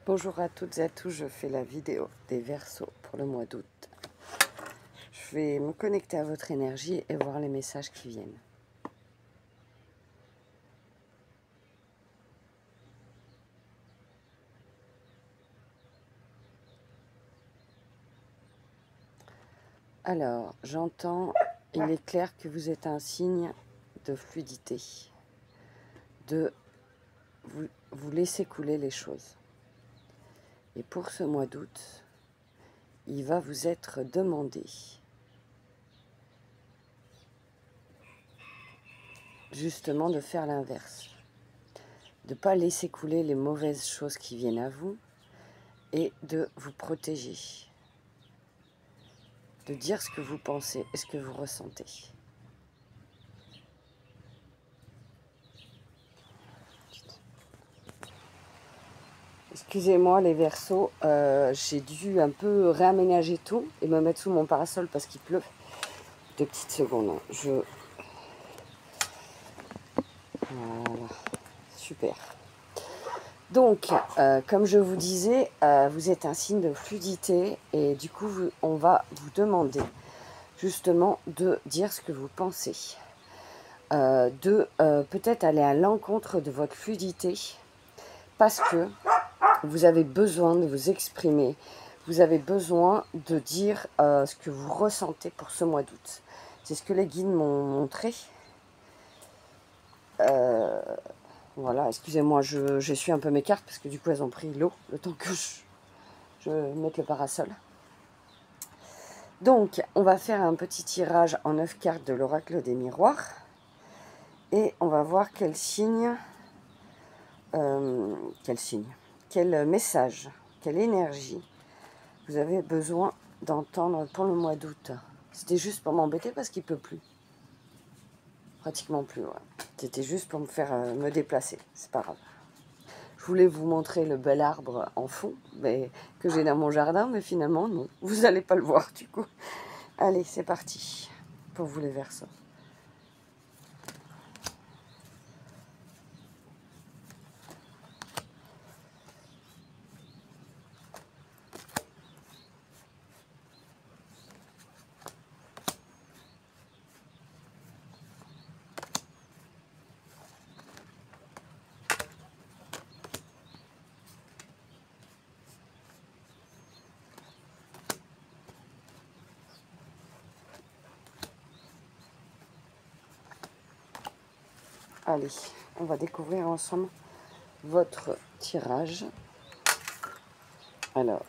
Bonjour à toutes et à tous, je fais la vidéo des Verseaux pour le mois d'août. Je vais me connecter à votre énergie et voir les messages qui viennent. Alors, j'entends, il est clair que vous êtes un signe de fluidité, de vous laisser couler les choses. Et pour ce mois d'août, il va vous être demandé justement de faire l'inverse, de ne pas laisser couler les mauvaises choses qui viennent à vous et de vous protéger, de dire ce que vous pensez et ce que vous ressentez. Excusez-moi les Verseaux, j'ai dû un peu réaménager tout et me mettre sous mon parasol parce qu'il pleut. 2 petites secondes, Voilà, super. Donc, comme je vous disais, vous êtes un signe de fluidité et du coup, on va vous demander justement de dire ce que vous pensez. De peut-être aller à l'encontre de votre fluidité parce que vous avez besoin de vous exprimer, vous avez besoin de dire ce que vous ressentez pour ce mois d'août. C'est ce que les guides m'ont montré. Voilà, excusez-moi, je suis un peu mes cartes parce que du coup elles ont pris l'eau, le temps que je mette le parasol. Donc, on va faire un petit tirage en 9 cartes de l'oracle des miroirs. Et on va voir quel signe, quel message, quelle énergie vous avez besoin d'entendre pour le mois d'août. C'était juste pour m'embêter parce qu'il ne peut plus. Pratiquement plus, ouais. C'était juste pour me faire me déplacer, c'est pas grave. Je voulais vous montrer le bel arbre en fond que j'ai dans mon jardin, mais finalement non, vous n'allez pas le voir du coup. Allez, c'est parti pour vous les Verseaux. Allez, on va découvrir ensemble votre tirage. Alors,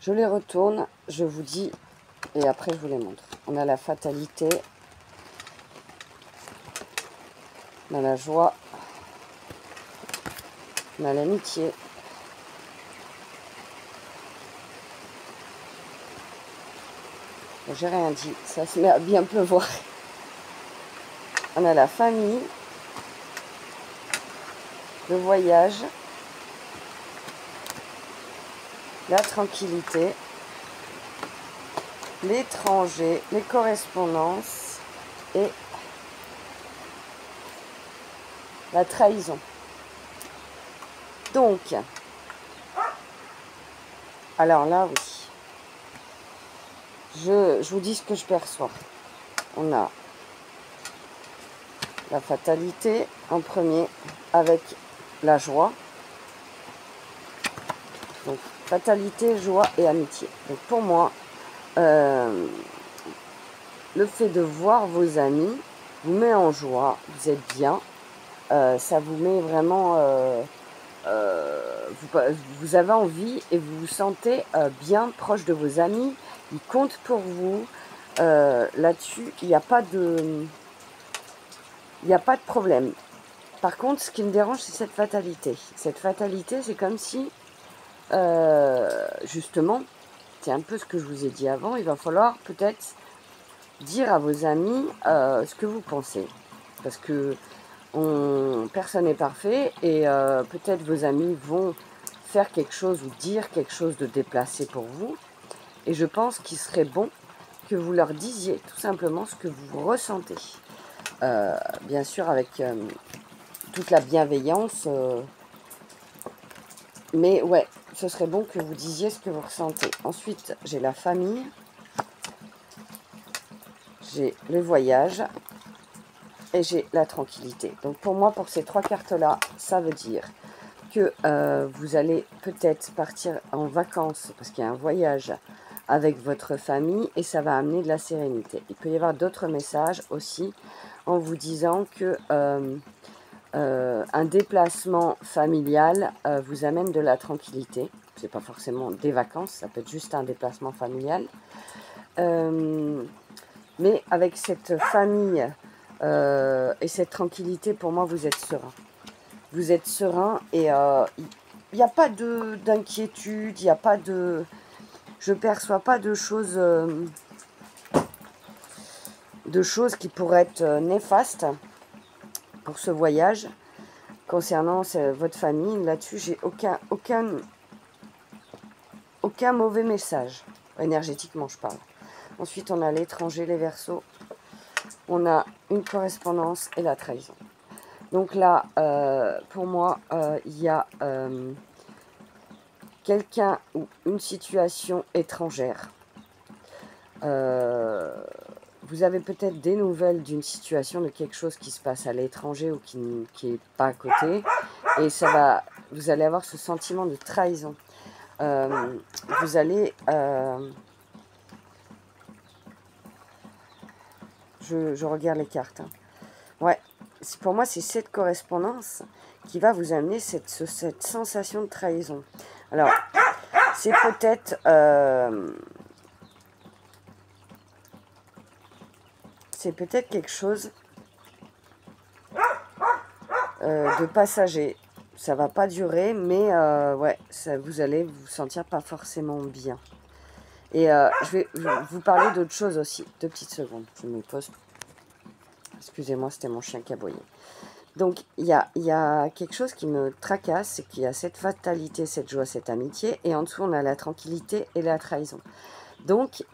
je les retourne, je vous dis, et après je vous les montre. On a la fatalité, on a la joie, on a l'amitié, j'ai rien dit, ça se met à bien pleuvoir. On a la famille, le voyage, la tranquillité, l'étranger, les correspondances et la trahison. Donc, alors là, oui. Je vous dis ce que je perçois. On a la fatalité en premier avec la joie. Donc, fatalité, joie et amitié. Donc, pour moi, le fait de voir vos amis vous met en joie, vous êtes bien, ça vous met vraiment, vous avez envie et vous vous sentez bien proche de vos amis, ils comptent pour vous, là-dessus, il n'y a pas de problème. Par contre, ce qui me dérange, c'est cette fatalité. Cette fatalité, c'est comme si, justement, c'est un peu ce que je vous ai dit avant, il va falloir peut-être dire à vos amis ce que vous pensez. Parce que personne n'est parfait et peut-être vos amis vont faire quelque chose ou dire quelque chose de déplacé pour vous. Et je pense qu'il serait bon que vous leur disiez tout simplement ce que vous ressentez. Bien sûr avec toute la bienveillance Mais ouais, ce serait bon que vous disiez ce que vous ressentez. Ensuite, j'ai la famille. J'ai le voyage. Et j'ai la tranquillité. Donc pour moi, pour ces 3 cartes-là, ça veut dire que vous allez peut-être partir en vacances, parce qu'il y a un voyage avec votre famille, et ça va amener de la sérénité. Il peut y avoir d'autres messages aussi, en vous disant que un déplacement familial vous amène de la tranquillité. C'est pas forcément des vacances, ça peut être juste un déplacement familial. Mais avec cette famille et cette tranquillité, pour moi, vous êtes serein. Vous êtes serein et il n'y a pas d'inquiétude, il n'y a pas de... Je perçois pas de choses qui pourraient être néfastes pour ce voyage. Concernant votre famille, là-dessus, j'ai aucun mauvais message. Énergétiquement, je parle. Ensuite, on a l'étranger, les Verseaux. On a une correspondance et la trahison. Donc là, pour moi, il y a quelqu'un ou une situation étrangère. Vous avez peut-être des nouvelles d'une situation, de quelque chose qui se passe à l'étranger ou qui n'est pas à côté. Et vous allez avoir ce sentiment de trahison. Vous allez... je regarde les cartes. Hein. Ouais, pour moi, c'est cette correspondance qui va vous amener cette sensation de trahison. Alors, c'est peut-être... c'est peut-être quelque chose de passager. Ça va pas durer, mais ouais, vous allez vous sentir pas forcément bien. Et je vais vous parler d'autre chose aussi. 2 petites secondes, je me pose. Excusez-moi, c'était mon chien qui aboyait. Donc, il y a quelque chose qui me tracasse, c'est qu'il y a cette fatalité, cette joie, cette amitié, et en dessous, on a la tranquillité et la trahison. Donc,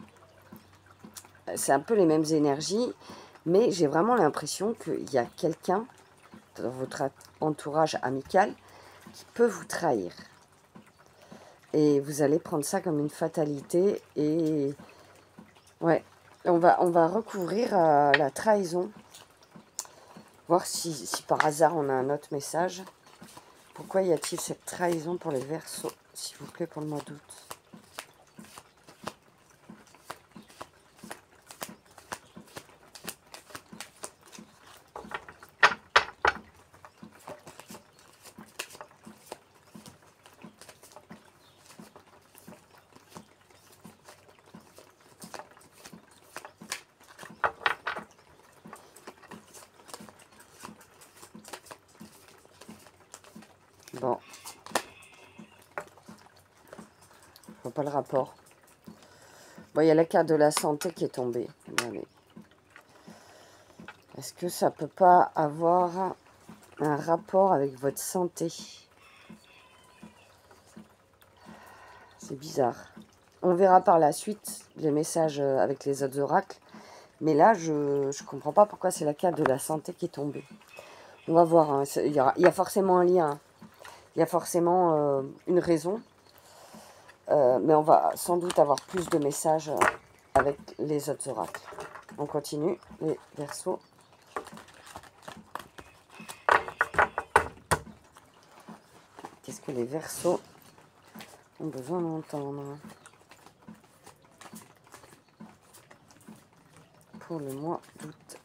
c'est un peu les mêmes énergies, mais j'ai vraiment l'impression qu'il y a quelqu'un dans votre entourage amical qui peut vous trahir. Et vous allez prendre ça comme une fatalité, et ouais, on va recouvrir la trahison. Voir si par hasard on a un autre message. Pourquoi y a-t-il cette trahison pour les Verseaux, s'il vous plaît, pour le mois d'août? Bon. Je vois pas le rapport. Bon, il y a la carte de la santé qui est tombée. Allez. Est-ce que ça peut pas avoir un rapport avec votre santé? C'est bizarre. On verra par la suite les messages avec les autres oracles. Mais là, je ne comprends pas pourquoi c'est la carte de la santé qui est tombée. On va voir. Hein. Il y a forcément un lien. Hein. Il y a forcément une raison. Mais on va sans doute avoir plus de messages avec les autres oracles. On continue. Les Verseaux. Qu'est-ce que les Verseaux ont besoin d'entendre pour le mois d'août?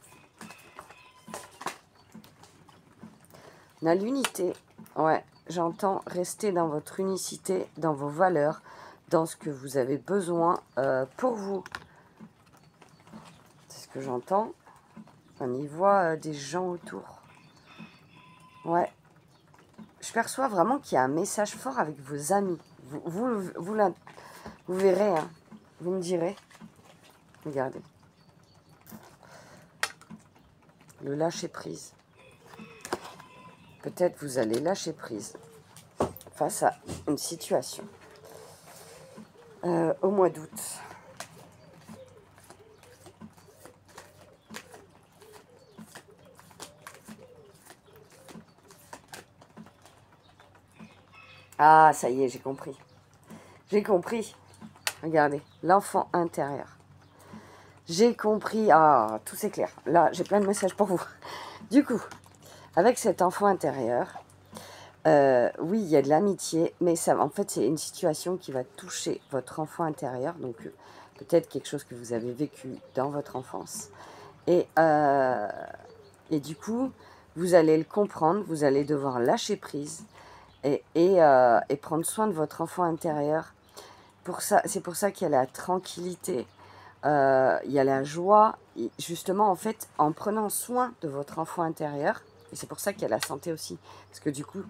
On a l'unité. Ouais, j'entends rester dans votre unicité, dans vos valeurs, dans ce que vous avez besoin pour vous. C'est ce que j'entends. On y voit des gens autour. Ouais. Je perçois vraiment qu'il y a un message fort avec vos amis. Vous verrez, hein. Vous me direz. Regardez. Le lâcher prise. Peut-être vous allez lâcher prise face à une situation. Au mois d'août. Ah, ça y est, j'ai compris. J'ai compris. Regardez, l'enfant intérieur. J'ai compris. Ah, tout c'est clair. Là, j'ai plein de messages pour vous. Du coup, avec cet enfant intérieur, oui, il y a de l'amitié, mais ça, en fait, c'est une situation qui va toucher votre enfant intérieur. Donc, peut-être quelque chose que vous avez vécu dans votre enfance. Et du coup, vous allez le comprendre, vous allez devoir lâcher prise et prendre soin de votre enfant intérieur. C'est pour ça qu'il y a la tranquillité, il y a la joie. Et justement, en fait, en prenant soin de votre enfant intérieur, et c'est pour ça qu'il y a la santé aussi, parce que du coup,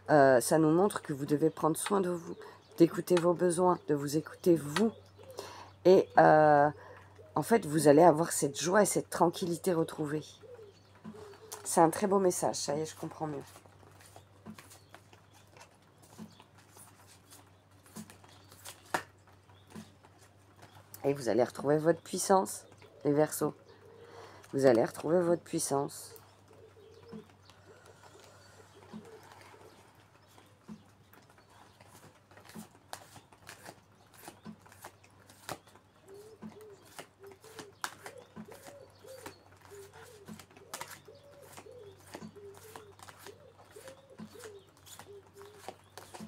ça nous montre que vous devez prendre soin de vous, d'écouter vos besoins, de vous écouter vous. Et en fait, vous allez avoir cette joie et cette tranquillité retrouvée. C'est un très beau message, ça y est, je comprends mieux. Et vous allez retrouver votre puissance, les Verseaux. Vous allez retrouver votre puissance.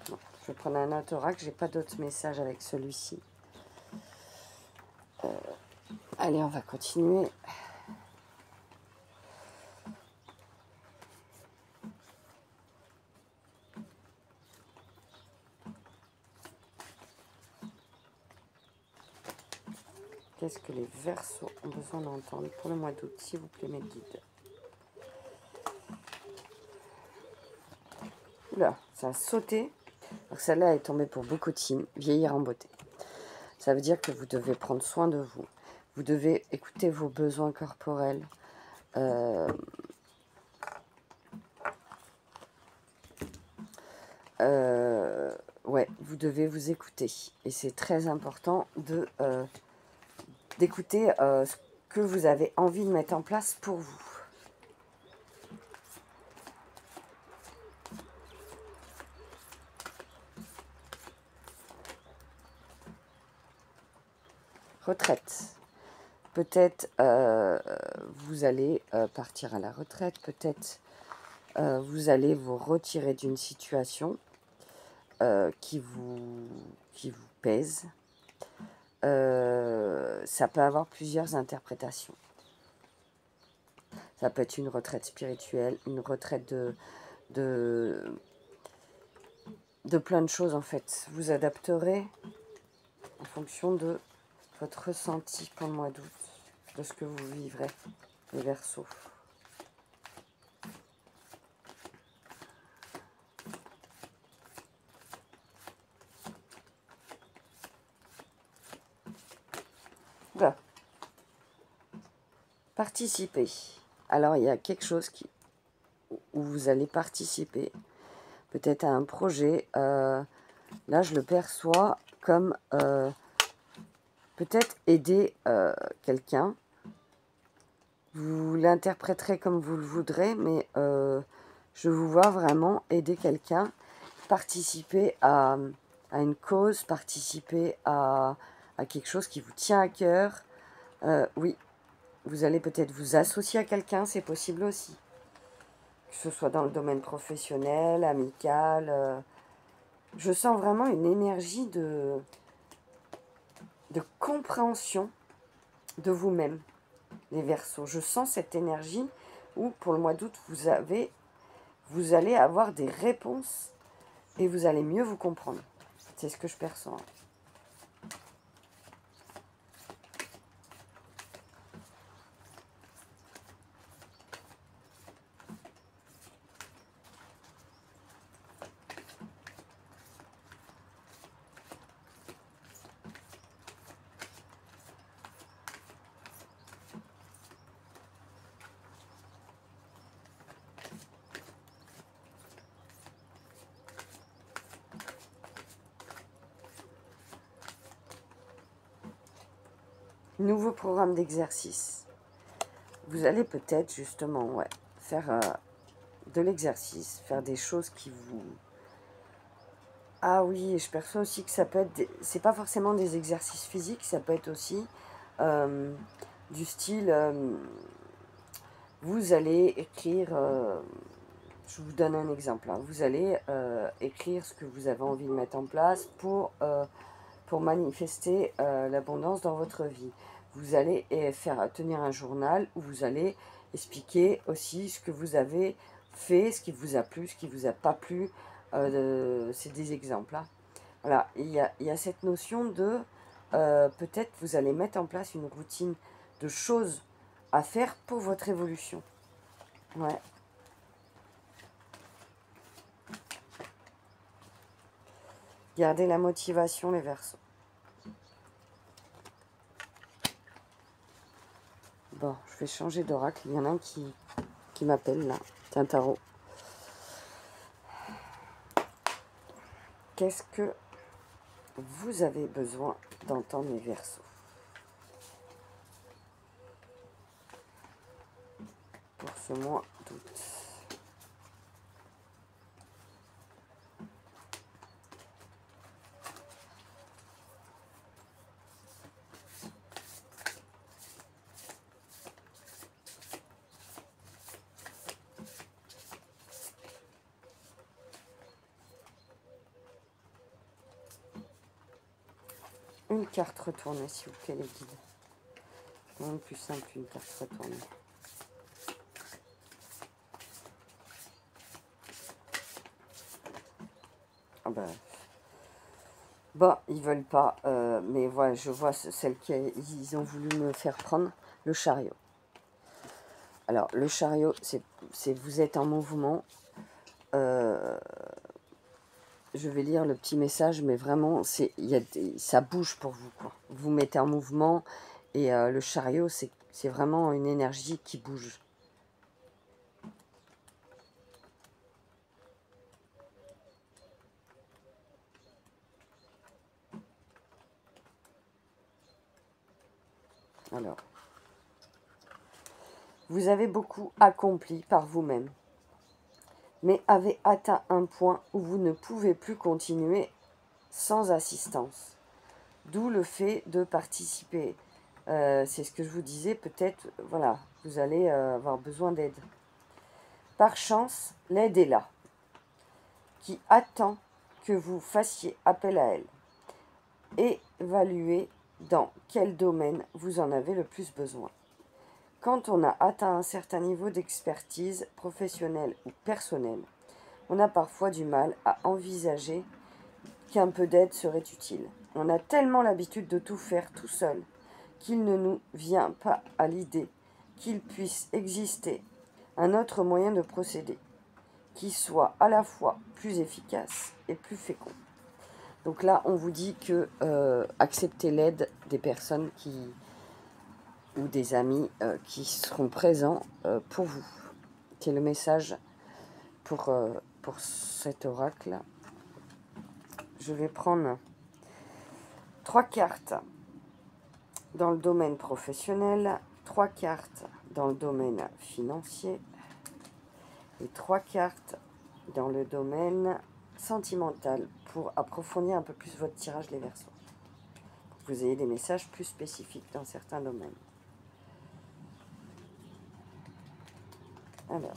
Bon, je vais prendre un autre oracle, j'ai pas d'autres messages avec celui-ci. Allez, on va continuer. Qu'est-ce que les Verseaux ont besoin d'entendre pour le mois d'août, s'il vous plaît, mes guides? Oula, ça a sauté. Alors celle-là est tombée pour Bocotine, vieillir en beauté. Ça veut dire que vous devez prendre soin de vous. Vous devez écouter vos besoins corporels. Ouais, vous devez vous écouter. Et c'est très important d'écouter ce que vous avez envie de mettre en place pour vous. Retraite. Peut-être vous allez partir à la retraite. Peut-être vous allez vous retirer d'une situation qui vous pèse. Ça peut avoir plusieurs interprétations. Ça peut être une retraite spirituelle, une retraite de plein de choses en fait. Vous adapterez en fonction de votre ressenti pour le mois d'août, de ce que vous vivrez, les Verseaux. Voilà. Participer. Alors, il y a quelque chose où vous allez participer, peut-être à un projet. Là, je le perçois comme peut-être aider quelqu'un. Vous l'interpréterez comme vous le voudrez, mais je vous vois vraiment aider quelqu'un, participer à une cause, participer à quelque chose qui vous tient à cœur. Oui, vous allez peut-être vous associer à quelqu'un, c'est possible aussi. Que ce soit dans le domaine professionnel, amical. Je sens vraiment une énergie de compréhension de vous-même, les Verseaux. Je sens cette énergie où, pour le mois d'août, vous allez avoir des réponses et vous allez mieux vous comprendre. C'est ce que je perçois. Nouveau programme d'exercice. Vous allez peut-être justement faire de l'exercice, faire des choses qui Ah oui, je perçois aussi que ça peut être, c'est pas forcément des exercices physiques, ça peut être aussi euh, du style, vous allez écrire, je vous donne un exemple, hein, vous allez écrire ce que vous avez envie de mettre en place pour manifester l'abondance dans votre vie. Vous allez tenir un journal où vous allez expliquer aussi ce que vous avez fait, ce qui vous a plu, ce qui vous a pas plu. C'est des exemples. Hein. Voilà, il y a cette notion de peut-être vous allez mettre en place une routine de choses à faire pour votre évolution. Ouais. Gardez la motivation, les Verseaux. Bon, je vais changer d'oracle. Il y en a un qui m'appelle là. C'est un tarot. Qu'est-ce que vous avez besoin d'entendre, les Verseaux, pour ce mois d'août? Une carte retournée, s'il vous plaît, les guides. Non, plus simple, une carte retournée. Ah ben, bon, ils veulent pas, mais voilà, je vois celle qu'ils ont voulu me faire prendre, le chariot. Alors, le chariot, c'est vous êtes en mouvement. Je vais lire le petit message, mais vraiment, ça bouge pour vous, quoi. Vous mettez en mouvement, et le chariot, c'est vraiment une énergie qui bouge. Alors, vous avez beaucoup accompli par vous-même, mais avez atteint un point où vous ne pouvez plus continuer sans assistance. D'où le fait de participer. C'est ce que je vous disais, peut-être, voilà, vous allez avoir besoin d'aide. Par chance, l'aide est là, qui attend que vous fassiez appel à elle. Évaluez dans quel domaine vous en avez le plus besoin. Quand on a atteint un certain niveau d'expertise professionnelle ou personnelle, on a parfois du mal à envisager qu'un peu d'aide serait utile. On a tellement l'habitude de tout faire tout seul qu'il ne nous vient pas à l'idée qu'il puisse exister un autre moyen de procéder, qui soit à la fois plus efficace et plus fécond. Donc là, on vous dit que acceptez l'aide des personnes ou des amis qui seront présents pour vous. C'est le message pour cet oracle. Je vais prendre 3 cartes dans le domaine professionnel, 3 cartes dans le domaine financier et 3 cartes dans le domaine sentimental pour approfondir un peu plus votre tirage, les Verseaux. Pour que vous ayez des messages plus spécifiques dans certains domaines. Alors,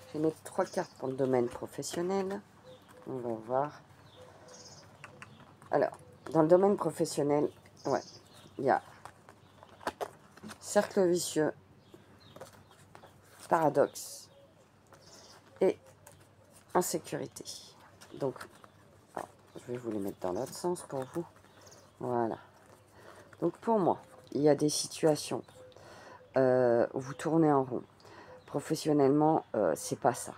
je vais mettre 3 cartes pour le domaine professionnel. On va voir. Alors, dans le domaine professionnel, ouais, il y a cercle vicieux, paradoxe et insécurité. Donc, alors, je vais vous les mettre dans l'autre sens pour vous. Voilà. Donc, pour moi, il y a des situations où vous tournez en rond. Professionnellement, c'est pas ça.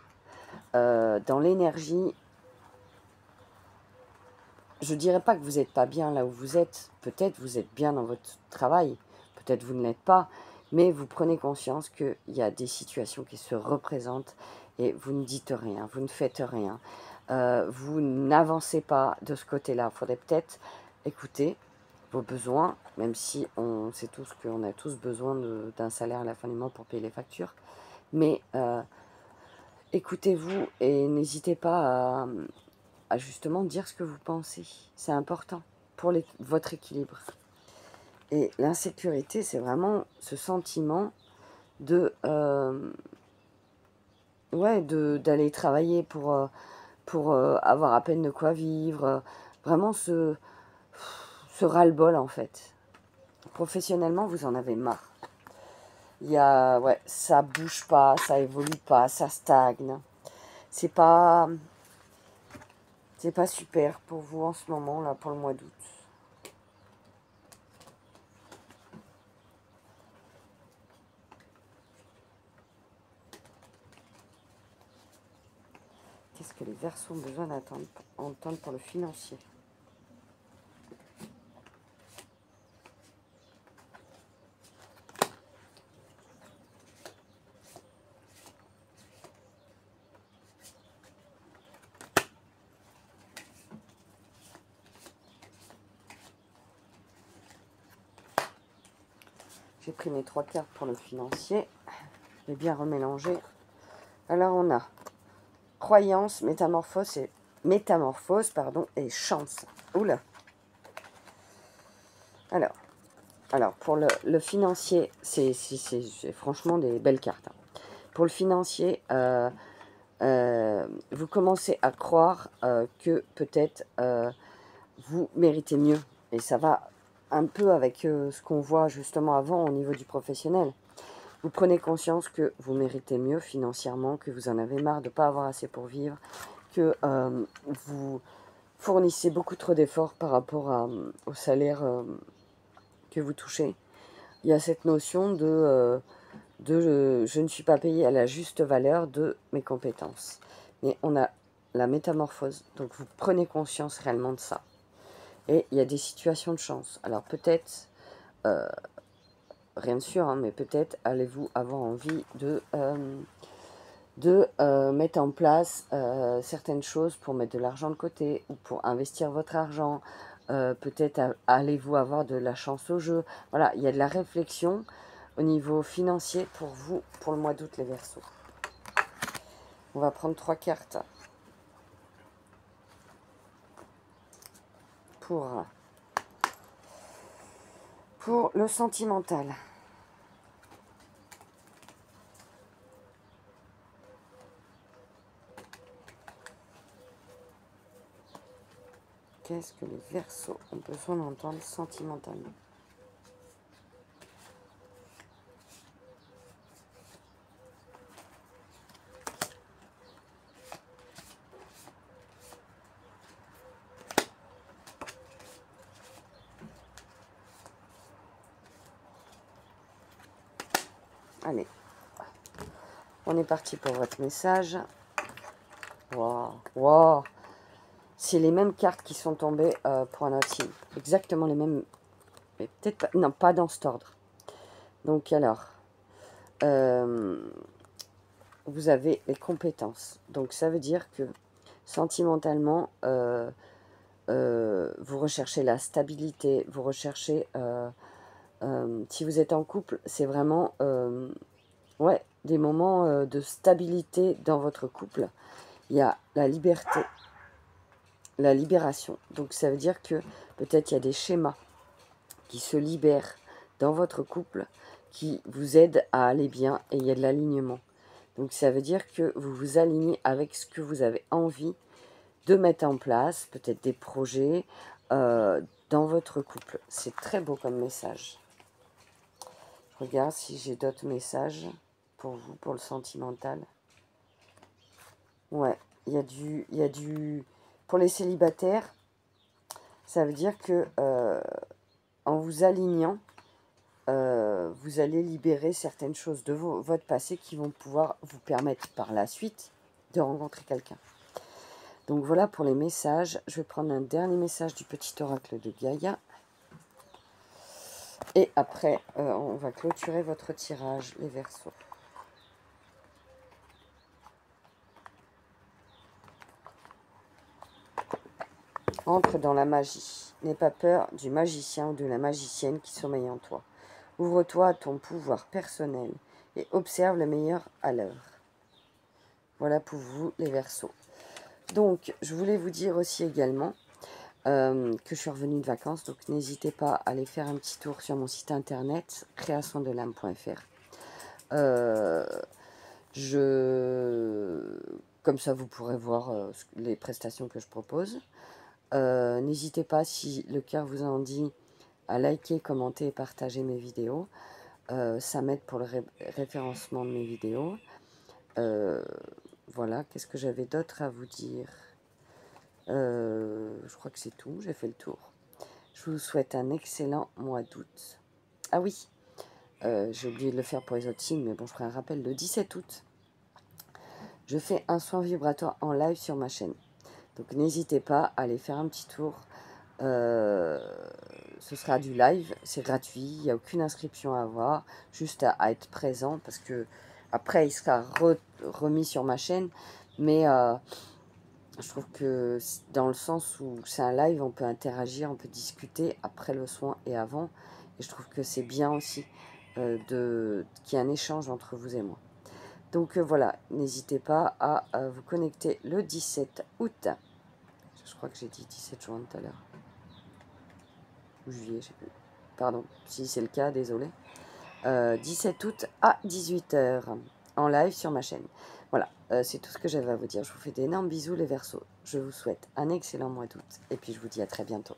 Dans l'énergie, je dirais pas que vous n'êtes pas bien là où vous êtes. Peut-être vous êtes bien dans votre travail. Peut-être vous ne l'êtes pas. Mais vous prenez conscience qu'il y a des situations qui se représentent et vous ne dites rien, vous ne faites rien. Vous n'avancez pas de ce côté-là. Il faudrait peut-être écouter vos besoins, même si on sait tous qu'on a tous besoin d'un salaire à la fin du mois pour payer les factures. Mais écoutez-vous et n'hésitez pas à justement dire ce que vous pensez. C'est important pour votre équilibre. Et l'insécurité, c'est vraiment ce sentiment de ouais, d'aller travailler pour avoir à peine de quoi vivre. Vraiment ce ras-le-bol en fait. Professionnellement, vous en avez marre. Il y a, ouais, ça bouge pas, ça évolue pas, ça stagne. C'est pas super pour vous en ce moment là, pour le mois d'août. Qu'est-ce que les Verseaux ont besoin d'entendre pour le financier? J'ai pris mes 3 cartes pour le financier. J'ai bien remélangé. Alors on a croyance, métamorphose et chance. Oula. Alors pour le financier, c'est franchement des belles cartes. Pour le financier, vous commencez à croire que peut-être vous méritez mieux. Et ça va un peu avec ce qu'on voit justement avant au niveau du professionnel. Vous prenez conscience que vous méritez mieux financièrement, que vous en avez marre de ne pas avoir assez pour vivre, que vous fournissez beaucoup trop d'efforts par rapport au salaire que vous touchez. Il y a cette notion de je ne suis pas payé à la juste valeur de mes compétences. Mais on a la métamorphose, donc vous prenez conscience réellement de ça. Et il y a des situations de chance. Alors peut-être, rien de sûr, hein, mais peut-être allez-vous avoir envie de mettre en place certaines choses pour mettre de l'argent de côté ou pour investir votre argent. Peut-être allez-vous avoir de la chance au jeu. Voilà, il y a de la réflexion au niveau financier pour vous, pour le mois d'août, les Verseaux. On va prendre 3 cartes pour le sentimental. Qu'est-ce que les Verseaux ont besoin d'entendre sentimentalement? Allez, on est parti pour votre message. Waouh, waouh. C'est les mêmes cartes qui sont tombées pour un autre signe. Exactement les mêmes. Mais peut-être pas. Non, pas dans cet ordre. Donc alors, vous avez les compétences. Donc ça veut dire que sentimentalement, vous recherchez la stabilité, vous recherchez... si vous êtes en couple, c'est vraiment ouais, des moments de stabilité dans votre couple. Il y a la liberté, la libération. Donc ça veut dire que peut-être il y a des schémas qui se libèrent dans votre couple, qui vous aident à aller bien et il y a de l'alignement. Donc ça veut dire que vous vous alignez avec ce que vous avez envie de mettre en place, peut-être des projets dans votre couple. C'est très beau comme message. Je regarde si j'ai d'autres messages pour vous, pour le sentimental. Ouais, il y a du... Pour les célibataires, ça veut dire que en vous alignant, vous allez libérer certaines choses de votre passé qui vont pouvoir vous permettre par la suite de rencontrer quelqu'un. Donc voilà pour les messages. Je vais prendre un dernier message du petit oracle de Gaïa. Et après, on va clôturer votre tirage, les Verseaux. Entre dans la magie. N'aie pas peur du magicien ou de la magicienne qui sommeille en toi. Ouvre-toi à ton pouvoir personnel et observe le meilleur à l'œuvre. Voilà pour vous, les Verseaux. Donc, je voulais vous dire aussi également que je suis revenue de vacances. Donc, n'hésitez pas à aller faire un petit tour sur mon site internet, créationdelame.fr. Comme ça, vous pourrez voir les prestations que je propose. N'hésitez pas, si le cœur vous en dit, à liker, commenter et partager mes vidéos. Ça m'aide pour le référencement de mes vidéos. Voilà, qu'est-ce que j'avais d'autre à vous dire? Je crois que c'est tout, j'ai fait le tour. Je vous souhaite un excellent mois d'août. Ah oui, j'ai oublié de le faire pour les autres signes, mais bon, je ferai un rappel. Le 17 août, je fais un soin vibratoire en live sur ma chaîne. Donc n'hésitez pas à aller faire un petit tour. Ce sera du live, c'est gratuit, il n'y a aucune inscription à avoir, juste à être présent, parce que après il sera remis sur ma chaîne, mais je trouve que dans le sens où c'est un live, on peut interagir, on peut discuter après le soin et avant, et je trouve que c'est bien aussi qu'il y ait un échange entre vous et moi. Donc voilà, n'hésitez pas à vous connecter le 17 août. Je crois que j'ai dit 17 juin tout à l'heure. Ou juillet, je sais plus. Pardon, si c'est le cas, désolé. 17 août à 18 h en live sur ma chaîne. Voilà, c'est tout ce que j'avais à vous dire. Je vous fais d'énormes bisous les Verseaux. Je vous souhaite un excellent mois d'août et puis je vous dis à très bientôt.